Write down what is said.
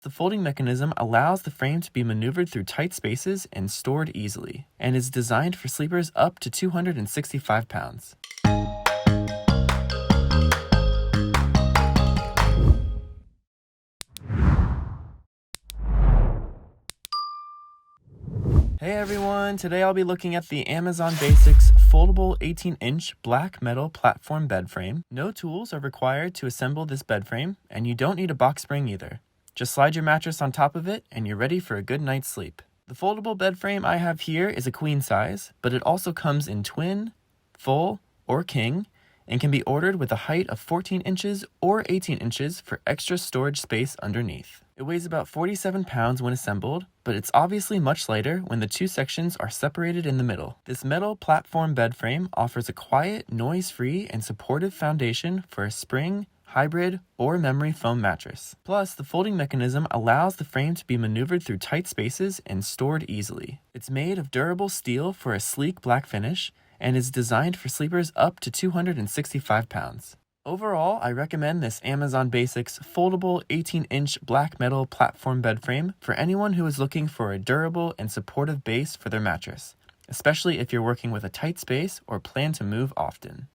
The folding mechanism allows the frame to be maneuvered through tight spaces and stored easily, and is designed for sleepers up to 265 pounds. Hey everyone, today I'll be looking at the Amazon Basics Foldable 18-inch black metal platform bed frame. No tools are required to assemble this bed frame, and you don't need a box spring either. Just slide your mattress on top of it and you're ready for a good night's sleep. The foldable bed frame I have here is a queen size, but it also comes in twin, full, or king, and can be ordered with a height of 14 inches or 18 inches for extra storage space underneath. It weighs about 47 pounds when assembled, but it's obviously much lighter when the two sections are separated in the middle. This metal platform bed frame offers a quiet, noise-free, and supportive foundation for a spring, hybrid, or memory foam mattress. Plus, the folding mechanism allows the frame to be maneuvered through tight spaces and stored easily. It's made of durable steel for a sleek black finish, and is designed for sleepers up to 265 pounds. Overall, I recommend this Amazon Basics foldable 18-inch black metal platform bed frame for anyone who is looking for a durable and supportive base for their mattress, especially if you're working with a tight space or plan to move often.